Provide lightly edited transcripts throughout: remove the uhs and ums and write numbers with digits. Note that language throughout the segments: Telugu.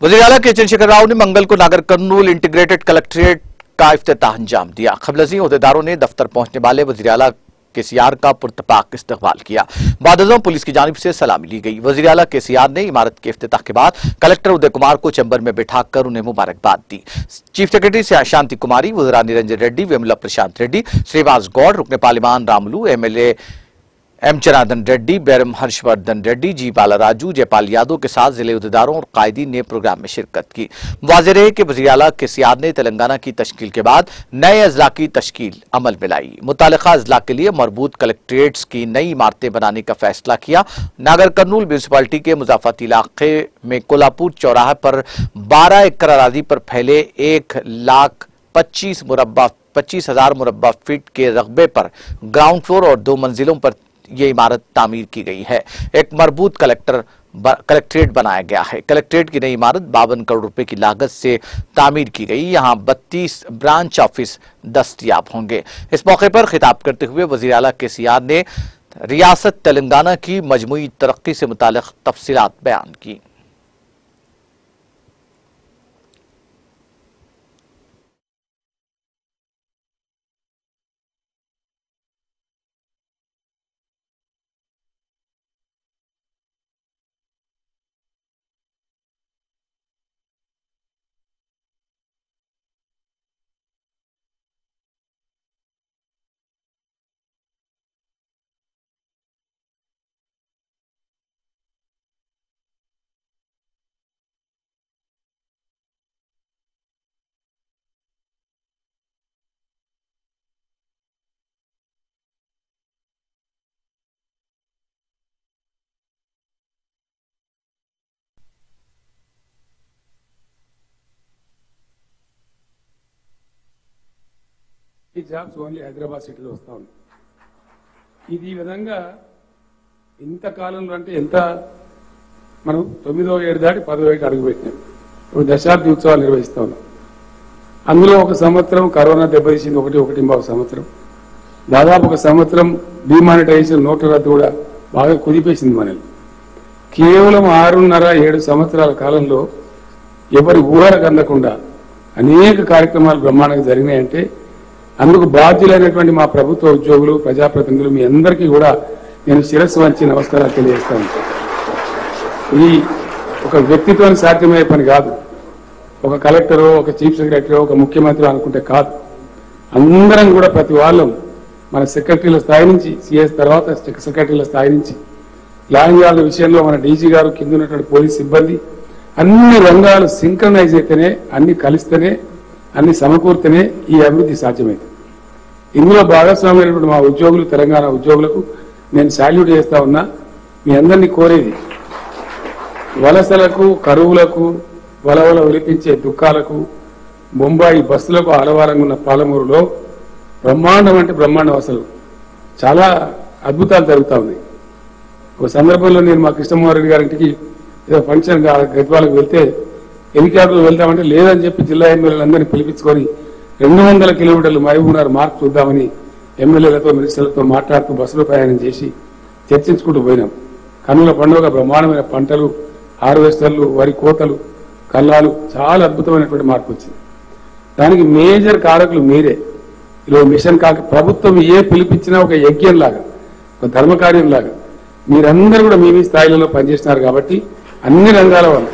वज़ीर आला के चंद्रशेखर राव ने मंगल को नागर कर्नूल इंटीग्रेटेड कलेक्ट्रेट का इफ्तिताह अंजाम दिया। खबलजी ओहदेदारों ने दफ्तर पहुंचने वाले वज़ीर आला केसीआर का पुरतपाक इस्तकबाल किया। बाद पुलिस की जानिब से सलामी ली गई। वज़ीर आला केसीआर ने इमारत के इफ्तिताह के बाद कलेक्टर उदय कुमार को चैम्बर में बिठाकर उन्हें मुबारकबाद दी। चीफ सेक्रेटरी शांति कुमारी, वज़ीरा निरंजन रेड्डी, वेमुला प्रशांत रेड्डी, श्रीनिवास गौड़, रुकने पार्लिमान Ramulu, MLA M Janardhan Reddy, Bairam Harshavardhan Reddy, G Balaraju, Jaipal Yadav के साथ जिले उहदेदारों और कायदीन ने प्रोग्राम में शिरकत की। वाज़ेह रहे कि वज़ीर आला केसीआर ने तेलंगाना की तश्कील के बाद नए अजला की तश्कील अमल में लाई। मुतालिका अजला के लिए मरबूत कलेक्ट्रेट्स की नई इमारतें बनाने का फैसला किया। नागर कर्नूल म्यूनसिपालिटी के मुजाफती इलाके में कोल्हापुर चौराहे पर 12 एकड़ अराजी पर फैले 1,25,000 मुरब्बा फीट के रकबे पर ग्राउंड फ्लोर और 2 मंजिलों पर यह इमारत तामीर की गई है। एक मरबूत कलेक्ट्रेट बनाया गया है। कलेक्ट्रेट की नई इमारत 52 करोड़ रुपए की लागत से तामीर की गई। यहां 32 ब्रांच ऑफिस दस्तयाब होंगे। इस मौके पर खिताब करते हुए वज़ीर आला केसीआर ने रियासत तेलंगाना की मजमूई तरक्की से मुताल्लिक़ तफसीलात बयान की। ఈ జాబ్స్ ఓన్లీ హైదరాబాద్ సిటీలో వస్తూ ఉంది. ఇది ఈ విధంగా ఇంతకాలంలో అంటే ఎంత మనం 9వ ఏడు దాటి 10వ ఏడు అడుగుపెట్టినాం. ఇప్పుడు దశాబ్ది ఉత్సవాలు నిర్వహిస్తూ ఉన్నాం. అందులో ఒక సంవత్సరం కరోనా దెబ్బతీసింది, 1.5 సంవత్సరం. దాదాపు ఒక సంవత్సరం డిమానిటైజేషన్ నోట్ల రద్దు కూడా బాగా కుదిపేసింది మనల్ని. కేవలం 6.5-7 సంవత్సరాల కాలంలో ఎవరి ఊహలకు అందకుండా అనేక కార్యక్రమాలు బ్రహ్మాండంగా జరిగినాయంటే అందుకు బాధ్యులైనటువంటి మా ప్రభుత్వ ఉద్యోగులు, ప్రజాప్రతినిధులు మీ అందరికీ కూడా నేను శిరస్సు వంచి నమస్కారాలు తెలియజేస్తాను. ఈ ఒక వ్యక్తితో సాధ్యమయ్యే పని కాదు. ఒక కలెక్టరో, ఒక చీఫ్ సెక్రటరీ, ఒక ముఖ్యమంత్రి అనుకుంటే కాదు. అందరం కూడా ప్రతి వాళ్ళం మన సెక్రటరీల స్థాయి నుంచి, సిఎస్ తర్వాత సెక్రటరీల స్థాయి నుంచి, ల్యాండ్ విషయంలో మన డీజీ గారు, కింద ఉన్నటువంటి పోలీస్ సిబ్బంది, అన్ని రంగాలు సింక్రనైజ్ అయితేనే, అన్ని కలిస్తేనే, అన్ని సమకూర్తేనే ఈ అభివృద్ధి సాధ్యమైంది. ఇందులో భాగస్వామ్యమైనటువంటి మా ఉద్యోగులు, తెలంగాణ ఉద్యోగులకు నేను సాల్యూట్ చేస్తా ఉన్నా. మీ అందరినీ కోరేది, వలసలకు, కరువులకు, వలవల ఒలిపించే దుఃఖాలకు, బొంబాయి బస్సులకు ఆలవారంగా ఉన్న పాలమూరులో బ్రహ్మాండం అంటే బ్రహ్మాండం. అసలు చాలా అద్భుతాలు జరుగుతూ ఉన్నాయి. ఒక సందర్భంలో నేను మా కృష్ణమోహన్ రెడ్డి గారింటికి ఏదో ఫంక్షన్ గద్వాలకు వెళ్తే హెలికాప్టర్లో వెళ్తామంటే లేదని చెప్పి జిల్లా ఎమ్మెల్యేలందరినీ పిలిపించుకొని 200 కిలోమీటర్లు మహబూబ్నగర్ మార్పు చూద్దామని ఎమ్మెల్యేలతో, మినిస్టర్లతో మాట్లాడుతూ బస్సులో ప్రయాణం చేసి చర్చించుకుంటూ పోయినాం. కన్నుల పండుగ, బ్రహ్మాండమైన పంటలు, హార్వెస్టర్లు, వరి కోతలు, కల్లాలు, చాలా అద్భుతమైనటువంటి మార్పు వచ్చింది. దానికి మేజర్ కారకులు మీరే. ఈరోజు మిషన్ ప్రభుత్వం ఏ పిలిపించినా ఒక యజ్ఞంలాగా, ఒక ధర్మకార్యంలాగా మీరందరూ కూడా మీ స్థాయిలలో పనిచేస్తున్నారు. కాబట్టి అన్ని రంగాల వాళ్ళు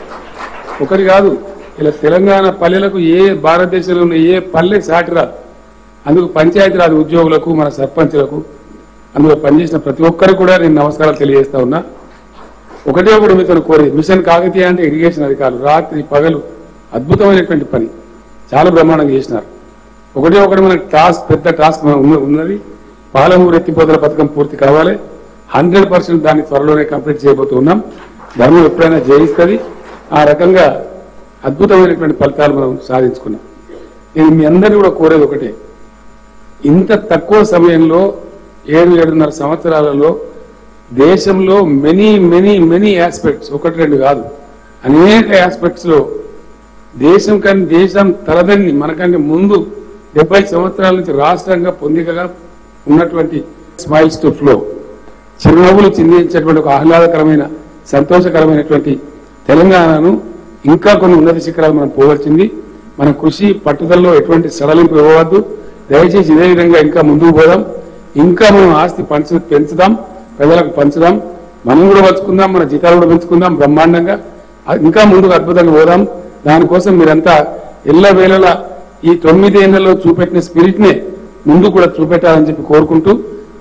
ఒకటి కాదు. ఇలా తెలంగాణ పల్లెలకు ఏ భారతదేశంలో ఉన్న ఏ పల్లె సాటి రాదు. అందుకు పంచాయతీరాజ్ ఉద్యోగులకు, మన సర్పంచులకు, అందులో పనిచేసిన ప్రతి ఒక్కరు కూడా నేను నమస్కారాలు తెలియజేస్తా ఉన్నా. ఒకటే ఒకటి మీతో కోరేది, మిషన్ కాకతీయ అంటే ఇరిగేషన్ అధికారులు రాత్రి పగలు అద్భుతమైనటువంటి పని చాలా బ్రహ్మాండంగా చేసినారు. ఒకటే ఒకటి మనకు టాస్క్, పెద్ద టాస్క్ ఉన్నది. పాలమూరు ఎత్తిపోతల పథకం పూర్తి కావాలి. 100% దాన్ని త్వరలోనే కంప్లీట్ చేయబోతున్నాం. ధర్మం ఎప్పుడైనా జయిస్తుంది. ఆ రకంగా అద్భుతమైనటువంటి ఫలితాలు మనం సాధించుకున్నాం. నేను మీ అందరినీ కూడా కోరేది ఒకటే, ఇంత తక్కువ సమయంలో 7-7.5 సంవత్సరాలలో దేశంలో మెనీ మెనీ మెనీ ఆస్పెక్ట్స్, 1-2 కాదు, అనేక ఆస్పెక్ట్స్ లో దేశం తలదన్ని మనకంటే ముందు 70 సంవత్సరాల నుంచి రాష్ట్రంగా పొందికగా ఉన్నటువంటి స్మైల్స్ టు ఫ్లో, చిరునవ్వులు చిందించేటువంటి ఒక ఆహ్లాదకరమైన, సంతోషకరమైనటువంటి తెలంగాణను ఇంకా కొన్ని ఉన్నత శిఖరాలు మనం పోవచ్చింది. మన కృషి పట్టుదలలో ఎటువంటి సడలింపు ఇవ్వవద్దు. దయచేసి ఇదే విధంగా ఇంకా ముందుకు పోదాం. ఇంకా మనం ఆస్తి పెంచుదాం, ప్రజలకు పంచుదాం, మనం కూడా పంచుకుందాం, మన జీతాలు కూడా పెంచుకుందాం బ్రహ్మాండంగా. ఇంకా ముందుకు అద్భుతంగా పోదాం. దానికోసం మీరంతా ఎల్లవేళలా ఈ 9 ఏళ్లలో చూపెట్టిన స్పిరిట్ నే ముందు కూడా చూపెట్టాలని చెప్పి కోరుకుంటూ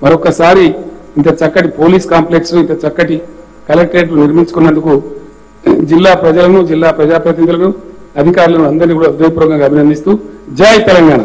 మరొకసారి ఇంత చక్కటి పోలీస్ కాంప్లెక్స్, ఇంత చక్కటి కలెక్టరేట్ నిర్మించుకున్నందుకు జిల్లా ప్రజలను, జిల్లా ప్రజాప్రతినిధులను, అధికారులను అందరినీ కూడా హృదయపూర్వకంగా అభినందిస్తూ జై తెలంగాణ.